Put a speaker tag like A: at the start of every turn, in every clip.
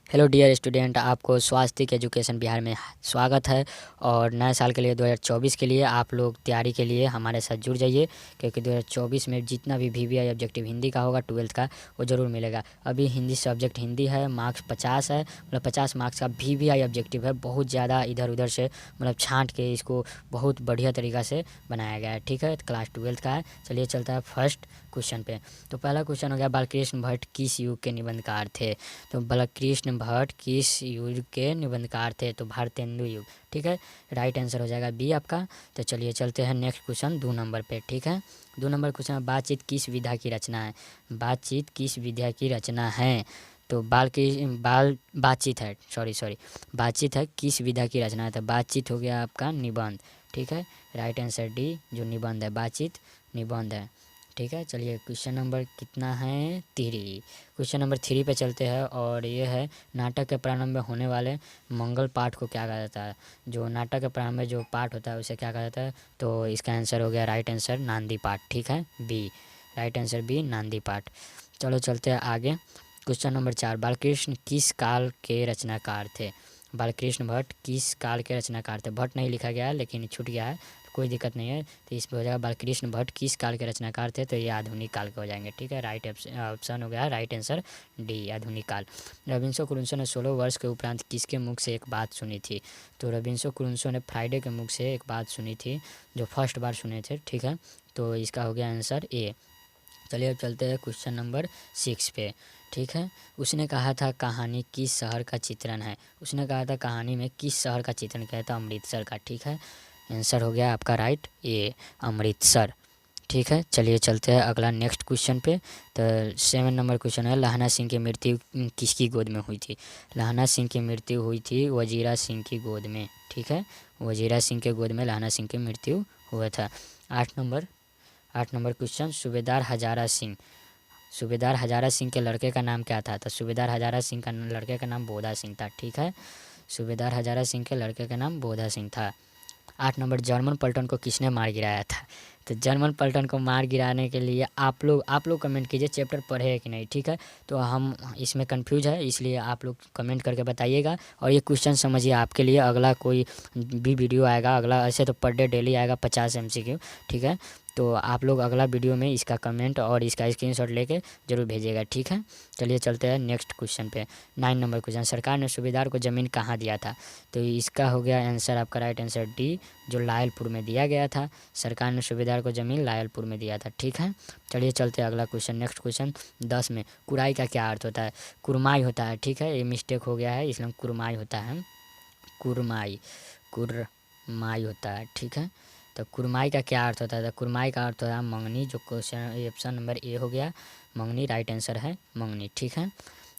A: Hello dear student, आपको स्वास्थ्य education Bihar में स्वागत है। और नए साल के लिए 2024 के लिए आप लोग तैयारी के लिए हमारे साथ जुड़ जाइए, क्योंकि 2024 में जितना भी वीवीआई ऑब्जेक्टिव हिंदी का होगा 12th का वो ज़रूर मिलेगा। अभी हिंदी सब्जेक्ट हिंदी है, मार्क्स 50 है, मतलब 50 मार्क्स का वीवीआई ऑब्जेक्टिव है। बहुत ज़्यादा इधर उधर से मतलब छाँट के इसको बहुत बढ़िया तरीक़ा से बनाया गया है। ठीक है, क्लास 12th का है। चलिए चलता है फर्स्ट क्वेश्चन पे। तो पहला क्वेश्चन हो गया, बालकृष्ण भट्ट किस युग के निबंधकार थे? तो बालकृष्ण भट्ट किस युग के निबंधकार थे? तो भारतेंदु युग। ठीक है, राइट आंसर हो जाएगा बी आपका। तो चलिए चलते हैं नेक्स्ट क्वेश्चन 2 नंबर पे। ठीक है, 2 नंबर क्वेश्चन है, बातचीत किस विधा की रचना है? बातचीत किस विधा की रचना है? तो बातचीत है, सॉरी बातचीत है किस विधा की रचना है? तो बातचीत हो गया आपका निबंध। ठीक है, राइट आंसर डी, जो निबंध है, बातचीत निबंध है। ठीक है, चलिए क्वेश्चन नंबर कितना है 3। क्वेश्चन नंबर 3 पे चलते हैं, और ये है, नाटक के प्रारंभ में होने वाले मंगल पाठ को क्या कहा जाता है? जो नाटक के प्रारंभ में जो पाठ होता है उसे क्या कहा जाता है? तो इसका आंसर हो गया राइट आंसर नांदी पाठ। ठीक है, बी, राइट आंसर बी, नांदी पाठ। चलो चलते हैं आगे। क्वेश्चन नंबर 4, बालकृष्ण किस काल के रचनाकार थे? बालकृष्ण भट्ट किस काल के रचनाकार थे? भट्ट नहीं लिखा गया है लेकिन छूट गया है, कोई दिक्कत नहीं है। तो इस पर हो जाएगा बालकृष्ण भट्ट किस काल के रचनाकार थे? तो ये आधुनिक काल के हो जाएंगे। ठीक है, राइट ऑप्शन हो गया राइट आंसर डी, आधुनिक काल। रबिन्सो क्रुसो ने 16 वर्ष के उपरांत किसके मुख से एक बात सुनी थी? तो रबिन्सो क्रुसो ने फ्राइडे के मुख से एक बात सुनी थी, जो फर्स्ट बार सुने थे। ठीक है, तो इसका हो गया आंसर ए। चलिए अब चलते हैं क्वेश्चन नंबर 6 पे। ठीक है, उसने कहा था कहानी किस शहर का चित्रण है? उसने कहा था कहानी में किस शहर का चित्रण किया था? अमृतसर का। ठीक है, आंसर हो गया आपका राइट ए, अमृतसर। ठीक है, चलिए चलते हैं अगला नेक्स्ट क्वेश्चन पे। तो 7 नंबर क्वेश्चन है, लहना सिंह की मृत्यु किसकी गोद में हुई थी? लहना सिंह की मृत्यु हुई थी वजीरा सिंह की गोद में। ठीक है, वजीरा सिंह के गोद में लहना सिंह की मृत्यु हुआ था। 8 नंबर क्वेश्चन, सूबेदार हजारा सिंह, सूबेदार हजारा सिंह के लड़के का नाम क्या था? तो सूबेदार हजारा सिंह का लड़के का नाम बोधा सिंह था। ठीक है, सूबेदार हजारा सिंह के लड़के का नाम बोधा सिंह था। 8 नंबर, जर्मन पलटन को किसने मार गिराया था? तो जर्मन पलटन को मार गिराने के लिए आप लोग कमेंट कीजिए चैप्टर पढ़े है कि नहीं। ठीक है, तो हम इसमें कंफ्यूज है, इसलिए आप लोग कमेंट करके बताइएगा। और ये क्वेश्चन समझिए आपके लिए अगला कोई भी वीडियो आएगा, अगला ऐसे तो पर डे डेली आएगा 50 MCQ। ठीक है, तो आप लोग अगला वीडियो में इसका कमेंट और इसका स्क्रीनशॉट लेके ज़रूर भेजिएगा। ठीक है, चलिए चलते हैं नेक्स्ट क्वेश्चन पे। 9 नंबर क्वेश्चन, सरकार ने सूबेदार को ज़मीन कहाँ दिया था? तो इसका हो गया आंसर आपका राइट आंसर डी, जो लायलपुर में दिया गया था। सरकार ने सूबेदार को ज़मीन लायलपुर में दिया था। ठीक है, चलिए चलते हैं अगला क्वेश्चन। नेक्स्ट क्वेश्चन 10 में, कुराई का क्या अर्थ होता है? कुरमाई होता है। ठीक है, ये मिस्टेक हो गया है, इसलिए कुरमाई होता है, कुरमाई, कुरमाई होता है। ठीक है, तो कुरमाई का क्या अर्थ होता है? तो कुरमाई का अर्थ होता है मंगनी, जो क्वेश्चन ऑप्शन नंबर ए हो गया, मंगनी, राइट आंसर है मंगनी। ठीक है,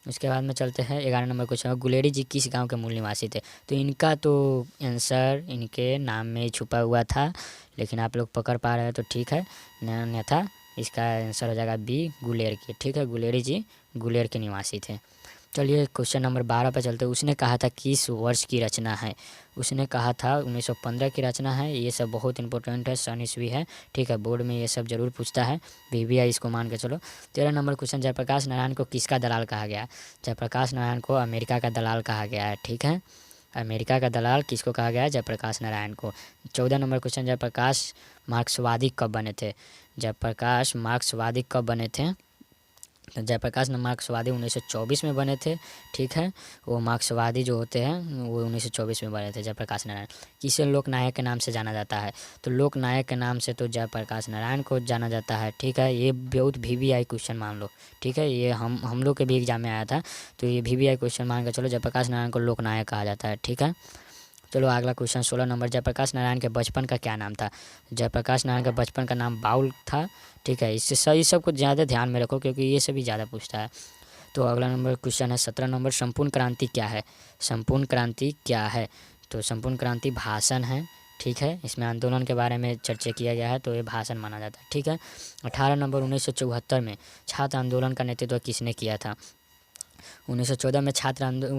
A: उसके बाद में चलते हैं 11 नंबर क्वेश्चन, गुलेरी जी किस गांव के मूल निवासी थे? तो इनका तो आंसर इनके नाम में ही छुपा हुआ था, लेकिन आप लोग पकड़ पा रहे हैं तो ठीक है, अन्यथा इसका आंसर हो जाएगा बी, गुलेर की। ठीक है, गुलेरी जी गुलेर के निवासी थे। चलिए क्वेश्चन नंबर 12 पर चलते हैं। उसने कहा था किस वर्ष की रचना है? उसने कहा था 1915 की रचना है। ये सब बहुत इंपॉर्टेंट है, सन ईस्वी है। ठीक है, बोर्ड में ये सब जरूर पूछता है, वीवीआई इसको मान के चलो। 13 नंबर क्वेश्चन, जयप्रकाश नारायण को किसका दलाल कहा गया? जयप्रकाश नारायण को अमेरिका का दलाल कहा गया है। ठीक है, अमेरिका का दलाल किसको कहा गया है? जयप्रकाश नारायण को। 14 नंबर क्वेश्चन, जयप्रकाश मार्क्सवादी कब बने थे? जयप्रकाश मार्क्सवादी कब बने थे? तो जयप्रकाश मार्क्सवादी 1924 में बने थे। ठीक है, वो मार्क्सवादी जो होते हैं वो 1924 में बने थे। जयप्रकाश नारायण किसे लोकनायक के नाम से जाना जाता है? तो लोकनायक के नाम से तो जयप्रकाश नारायण को जाना जाता है। ठीक है, ये बहुत वीवीआई क्वेश्चन मान लो। ठीक है, ये हम लोग के भी एग्जाम में आया था, तो ये वीवीआई क्वेश्चन मान के चलो, जयप्रकाश नारायण को लोकनायक कहा जाता है। ठीक है, चलो अगला क्वेश्चन 16 नंबर, जयप्रकाश नारायण के बचपन का क्या नाम था? जयप्रकाश नारायण के बचपन का नाम बाउल था। ठीक है, इससे सही सब कुछ ज़्यादा ध्यान में रखो, क्योंकि ये सभी ज़्यादा पूछता है। तो अगला नंबर क्वेश्चन है 17 नंबर, संपूर्ण क्रांति क्या है? संपूर्ण क्रांति क्या है? तो संपूर्ण क्रांति भाषण है। ठीक है, इसमें आंदोलन के बारे में चर्चा किया गया है, तो ये भाषण माना जाता है। ठीक है, 18 नंबर, 1974 में छात्र आंदोलन का नेतृत्व किसने किया था? 1914 में छात्र आंदोलन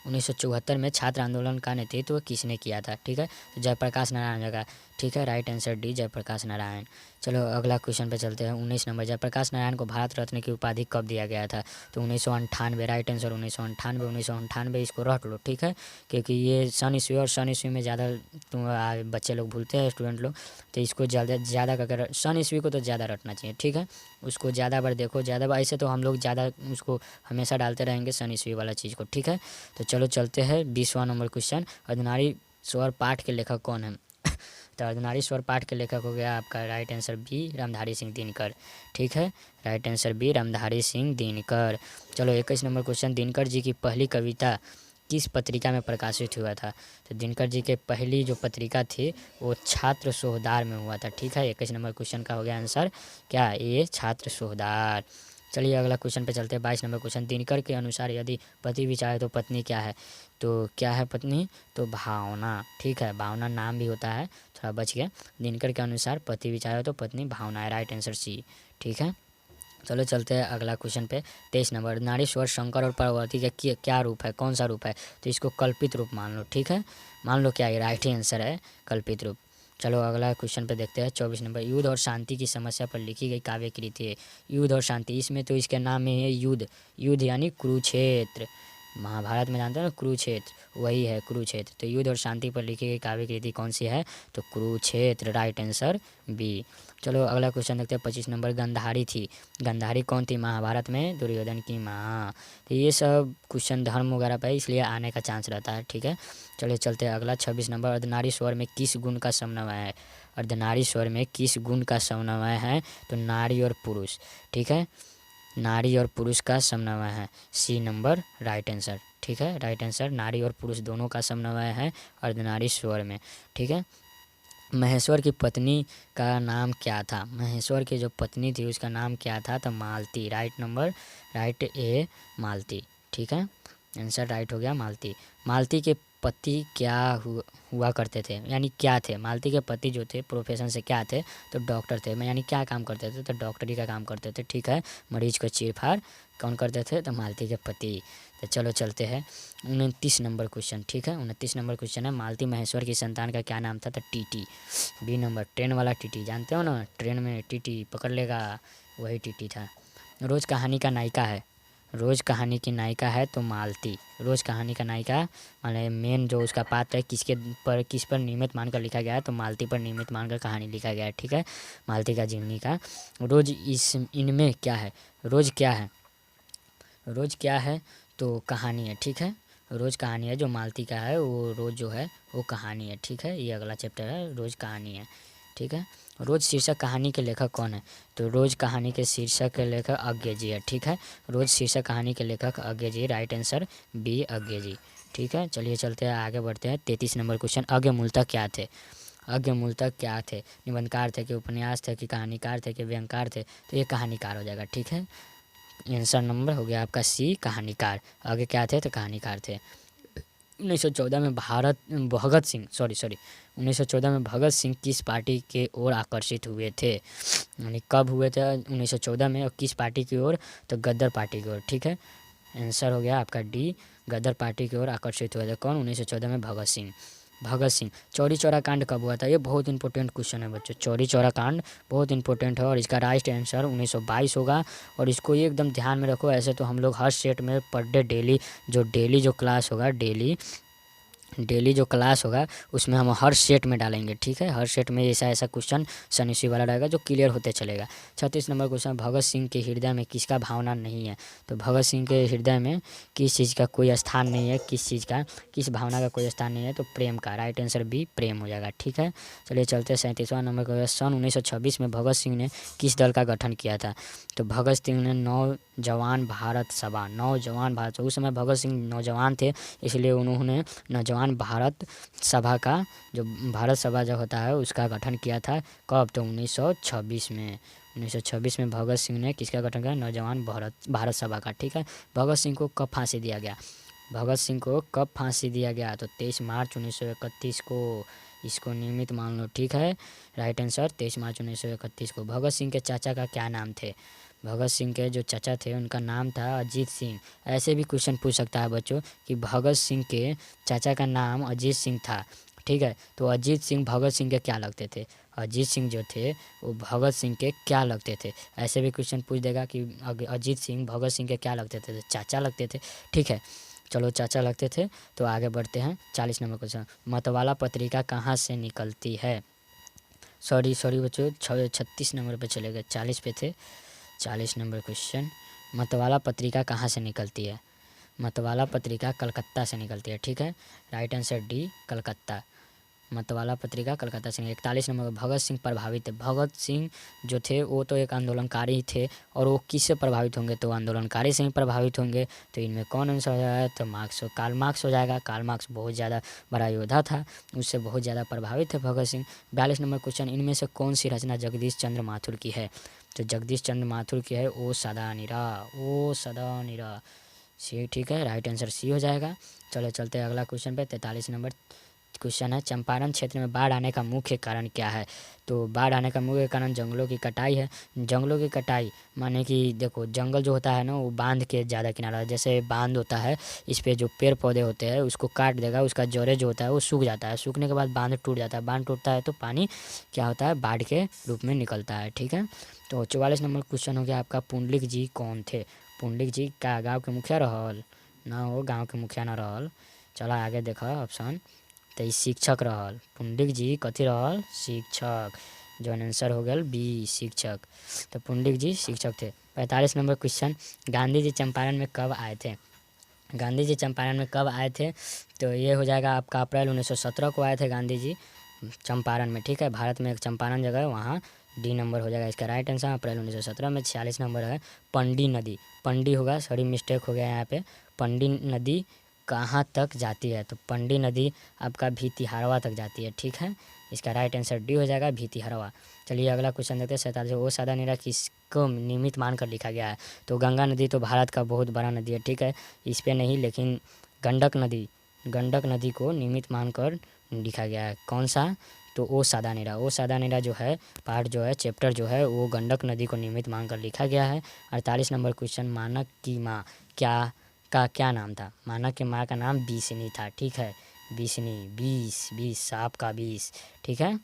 A: 1974 में छात्र आंदोलन का नेतृत्व किसने किया था? ठीक है, तो जयप्रकाश नारायण जगह। ठीक है, right answer D, Jayaprakash Narayan. चलो अगला क्वेश्चन पे चलते हैं। 19 नंबर, जयप्रकाश नारायण को भारत रत्न की उपाधि कब दिया गया था? तो 1998, राइट आंसर 1998 इसको रट लो। ठीक है, क्योंकि ये सन ईस्वी और सन ईस्वी में ज़्यादा बच्चे लोग भूलते हैं, स्टूडेंट लोग, तो इसको ज़्यादा कर सन ईस्वी को तो ज़्यादा रटना चाहिए। ठीक है, उसको ज़्यादा बार देखो, ज़्यादा बार, ऐसे तो हम लोग ज़्यादा उसको हमेशा डालते रहेंगे सन ईस्वी वाला चीज़ को। ठीक है, तो चलो चलते हैं 20वां नंबर क्वेश्चन। अर्धनारी स्वर पाठ के लेखक कौन है? तो अर्धनारी स्वर पाठ के लेखक हो गया आपका right answer B, Ramdhari Singh Dinkar. ठीक है, right answer B, Ramdhari Singh Dinkar. चलो 21 नंबर क्वेश्चन, दिनकर जी की पहली कविता किस पत्रिका में प्रकाशित हुआ था? तो दिनकर जी के पहली जो पत्रिका थी वो छात्र सोहदार में हुआ था। ठीक है, 21 नंबर क्वेश्चन का हो गया आंसर क्या? ये छात्र सोहदार। चलिए अगला क्वेश्चन पे चलते हैं। 22 नंबर क्वेश्चन, दिनकर के अनुसार यदि पति भी चाहे तो पत्नी क्या है? तो क्या है पत्नी? तो भावना। ठीक है, भावना नाम भी होता है, थोड़ा बच गया। दिनकर के अनुसार पति भी चाहे तो पत्नी भावना है, राइट आंसर सी। ठीक है, चलो चलते हैं अगला क्वेश्चन पे। 23 नंबर, नारीश्वर शंकर और पार्वती का क्या रूप है? कौन सा रूप है? तो इसको कल्पित रूप मान लो। ठीक है, मान लो क्या ये राइट आंसर है, कल्पित रूप। चलो अगला क्वेश्चन पे देखते हैं। 24 नंबर, युद्ध और शांति की समस्या पर लिखी गई काव्य कृति है। युद्ध और शांति, इसमें तो इसके नाम में है युद्ध। युद्ध यानी कुरुक्षेत्र, महाभारत में जानते हो ना, कुरुक्षेत्र, वही है कुरुक्षेत्र। तो युद्ध और शांति पर लिखी गई काव्य कृति कौन सी है? तो कुरुक्षेत्र, राइट आंसर बी। चलो अगला क्वेश्चन देखते हैं। 25 नंबर, गंधारी थी, गंधारी कौन थी महाभारत में? दुर्योधन की माँ। तो ये सब क्वेश्चन धर्म वगैरह पर इसलिए आने का चांस रहता है। ठीक है, चलिए चलते हैं अगला। 26 नंबर, अर्धनारी स्वर में किस गुण का समन्वय है? अर्धनारी स्वर में किस गुण का समन्वय है? तो नारी और पुरुष। ठीक है, नारी और पुरुष का समन्वय है, सी नंबर राइट आंसर। ठीक है, राइट आंसर, नारी और पुरुष दोनों का समन्वय है अर्धनारी स्वर में। ठीक है, महेश्वर की पत्नी का नाम क्या था? महेश्वर की जो पत्नी थी उसका नाम क्या था? तो मालती, राइट नंबर, राइट ए, मालती। ठीक है, आंसर राइट हो गया मालती। मालती के पति क्या हुआ करते थे, यानी क्या थे? मालती के पति जो थे प्रोफेशन से क्या थे? तो डॉक्टर थे। यानी क्या काम करते थे? तो डॉक्टरी का काम करते थे। ठीक है, मरीज को चीरफाड़ कौन करते थे? तो मालती के पति। तो चलो चलते हैं 29 नंबर क्वेश्चन। ठीक है, 29 नंबर क्वेश्चन है, मालती महेश्वर की संतान का क्या नाम था? तो टीटी, बी नंबर, ट्रेन वाला टीटी, जानते हो ना, ट्रेन में टीटी पकड़ लेगा, वही टीटी था। रोज़ कहानी का नायिका है, रोज़ कहानी की नायिका है तो मालती। रोज़ कहानी का नायिका माने मेन जो उसका पात्र है किस पर नियमित मानकर लिखा गया है? तो मालती पर नियमित मानकर कहानी लिखा गया है। ठीक है, मालती का जीवनी का। रोज़ इनमें क्या है? रोज़ क्या है? रोज़ क्या है? तो कहानी है। ठीक है, रोज़ कहानी है, जो मालती का है वो रोज़ जो है वो कहानी है। ठीक है, ये अगला चैप्टर है, रोज़ कहानी है। ठीक है, रोज़ शीर्षक कहानी के लेखक कौन है? तो रोज़ कहानी के शीर्षक के लेखक अज्ञे जी है। ठीक है, रोज़ शीर्षक कहानी के लेखक अज्ञे जी, राइट आंसर बी, अज्ञे जी। ठीक है, चलिए चलते हैं आगे बढ़ते हैं। 33 नंबर क्वेश्चन, अज्ञे मूलतः क्या थे? अज्ञे मूलतः क्या थे? निबंधकार थे कि उपन्यास थे कि कहानीकार थे कि व्यंगकार थे? तो ये कहानीकार हो जाएगा। ठीक है, आंसर नंबर हो गया आपका सी, कहानीकार। आगे क्या थे? तो कहानीकार थे। 1914 में 1914 में भगत सिंह किस पार्टी के ओर आकर्षित हुए थे? यानी कब हुए थे 1914 में, और किस पार्टी की ओर? तो गद्दर पार्टी की ओर। ठीक है, आंसर हो गया आपका डी, गद्दर पार्टी की ओर आकर्षित हुए थे। कौन? 1914 में भगत सिंह। भगत सिंह। चौरी चौरा कांड कब हुआ था? ये बहुत इंपॉर्टेंट क्वेश्चन है बच्चों, चौरी चौरा कांड बहुत इंपॉर्टेंट है, और इसका राइट आंसर 1922 होगा। और इसको ये एकदम ध्यान में रखो, ऐसे तो हम लोग हर सेट में पर डे डेली जो क्लास होगा, डेली जो क्लास होगा उसमें हम हर सेट में डालेंगे। ठीक है, हर सेट में ऐसा ऐसा क्वेश्चन शनिश्चरी वाला रहेगा जो क्लियर होते चलेगा। 36 नंबर क्वेश्चन, भगत सिंह के हृदय में किसका भावना नहीं है? तो भगत सिंह के हृदय में किस चीज़ का कोई स्थान नहीं है? किस भावना का कोई स्थान नहीं है? तो प्रेम का, राइट आंसर बी, प्रेम हो जाएगा। ठीक है, चलिए चलते 37वां नंबर क्वेश्चन, सन 1926 में भगत सिंह ने किस दल का गठन किया था? तो भगत सिंह ने नौजवान भारत सभा, नौजवान भारत, उस समय भगत सिंह नौजवान थे, इसलिए उन्होंने नौजवान भारत सभा का, जो भारत सभा जो होता है उसका गठन किया था। कब? तो 1926 में। 1926 में भगत सिंह ने किसका गठन किया? नौजवान भारत सभा का। ठीक है, भगत सिंह को कब फांसी दिया गया? भगत सिंह को कब फांसी दिया गया? तो 23 मार्च 1931 को, इसको नियमित मान लो। ठीक है, राइट आंसर 23 मार्च 1931 को। भगत सिंह के चाचा का क्या नाम थे? भगत सिंह के जो चाचा थे उनका नाम था अजीत सिंह। ऐसे भी क्वेश्चन पूछ सकता है बच्चों कि भगत सिंह के चाचा का नाम अजीत सिंह था, ठीक है। तो अजीत सिंह भगत सिंह के क्या लगते थे, अजीत सिंह जो थे वो भगत सिंह के क्या लगते थे। ऐसे भी क्वेश्चन पूछ देगा कि अजीत सिंह भगत सिंह के क्या लगते थे, तो चाचा लगते थे, ठीक है। चलो चाचा लगते थे। तो आगे बढ़ते हैं 40 नंबर क्वेश्चन। मतवाला पत्रिका कहाँ से निकलती है। सॉरी बच्चों 36 नंबर पे चले गए, 40 पे थे। 40 नंबर क्वेश्चन, मतवाला पत्रिका कहाँ से निकलती है। मतवाला पत्रिका कलकत्ता से निकलती है, ठीक है। Right answer D Calcutta. मतवाला पत्रिका कलकत्ता से। 41 नंबर भगत सिंह प्रभावित है। भगत सिंह जो थे वो तो एक आंदोलनकारी थे, और वो किससे प्रभावित होंगे, तो आंदोलनकारी से ही प्रभावित होंगे। तो इनमें कौन आंसर हो जाएगा, तो मार्क्स, कार्ल मार्क्स हो जाएगा। कार्ल मार्क्स बहुत ज़्यादा बड़ा योद्धा था, उससे बहुत ज़्यादा प्रभावित है भगत सिंह। 42 नंबर क्वेश्चन, इनमें से कौन सी रचना जगदीश चंद्र माथुर की है। तो जगदीश चंद्र माथुर की है ओ सदा निरा सी, ठीक है। राइट आंसर सी हो जाएगा। चलो चलते हैं अगला क्वेश्चन पे। 43 नंबर क्वेश्चन है, चंपारण क्षेत्र में बाढ़ आने का मुख्य कारण क्या है। तो बाढ़ आने का मुख्य कारण जंगलों की कटाई है। जंगलों की कटाई माने कि देखो जंगल जो होता है ना वो बांध के ज़्यादा किनारा, जैसे बांध होता है इस पे जो पेड़ पौधे होते हैं उसको काट देगा, उसका जड़ें जो होता है वो सूख जाता है, सूखने के बाद बांध टूट जाता है, बांध टूटता है तो पानी क्या होता है, बाढ़ के रूप में निकलता है, ठीक है। तो 44 नंबर क्वेश्चन हो गया आपका, पुंडलिक जी कौन थे। पुंडलिक जी का गाँव के मुखिया रहल ना, हो गाँव के मुखिया ना रहल। चलो आगे देखो ऑप्शन, तो शिक्षक रहल। पुंडलिक जी कथी रहल, शिक्षक। जो आंसर हो गया बी शिक्षक। तो पुंडलिक जी शिक्षक थे। 45 नंबर क्वेश्चन, गांधी जी चंपारण में कब आए थे। गांधी जी चंपारण में कब आए थे, तो ये हो जाएगा आपका अप्रैल 1917 को आए थे गांधी जी चंपारण में, ठीक है। भारत में एक चंपारण जगह है, वहाँ डी नंबर हो जाएगा इसका राइट आंसर, अप्रैल 1917 में। 46 नंबर है, पंडी नदी, पंडी होगा, सॉरी मिस्टेक हो गया यहाँ पे। पंडी नदी कहाँ तक जाती है, तो पंडी नदी आपका भीतिहारवा तक जाती है, ठीक है। इसका राइट आंसर डी हो जाएगा भीतिहारवा। चलिए अगला क्वेश्चन देखते हैं। 47 ओ सदा निरा किसको निमित्त मानकर लिखा गया है। तो गंगा नदी तो भारत का बहुत बड़ा नदी है, ठीक है, इस पे नहीं, लेकिन गंडक नदी को निमित्त मानकर लिखा गया है। कौन सा, तो ओ सादा नीरा जो है पार्ट जो है चैप्टर जो है वो गंडक नदी को निमित्त मानकर लिखा गया है। 48 नंबर क्वेश्चन, मानक की माँ क्या नाम था। मानक की माँ का नाम बीसनी था, ठीक है। बीसनी, 20 सांप का 20, ठीक है।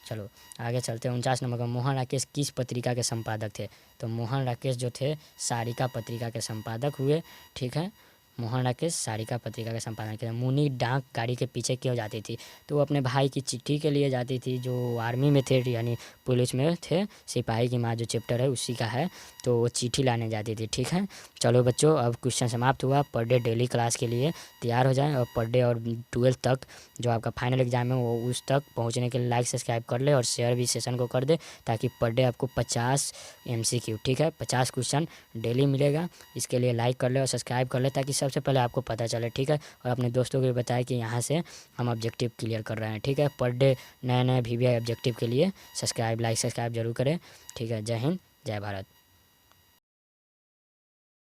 A: चलो आगे चलते हैं। 49 नंबर का, मोहन राकेश किस पत्रिका के संपादक थे। तो मोहन राकेश जो थे सारिका पत्रिका के संपादक हुए, ठीक है। मोहन राकेश सारिका पत्रिका के संपादन किया। मुनी डाक गाड़ी के पीछे क्यों जाती थी, तो वो अपने भाई की चिट्ठी के लिए जाती थी, जो आर्मी में थे यानी पुलिस में थे। सिपाही की माँ जो चैप्टर है उसी का है, तो वो चिट्ठी लाने जाती थी, ठीक है। चलो बच्चों अब क्वेश्चन समाप्त हुआ। पर डे डेली क्लास के लिए तैयार हो जाएं, और पर डे और 12 तक जो आपका फाइनल एग्जाम है वो उस तक पहुँचने के लिए लाइक सब्सक्राइब कर ले और शेयर भी सेशन को कर दे, ताकि पर डे आपको 50 MCQ, ठीक है, 50 क्वेश्चन डेली मिलेगा। इसके लिए लाइक कर ले और सब्सक्राइब कर ले, ताकि सबसे पहले आपको पता चले, ठीक है। और अपने दोस्तों को भी बताएं कि यहाँ से हम ऑब्जेक्टिव क्लियर कर रहे हैं, ठीक है। पर डे नए VVI ऑब्जेक्टिव के लिए लाइक सब्सक्राइब जरूर करें, ठीक है। जय हिंद, जय भारत।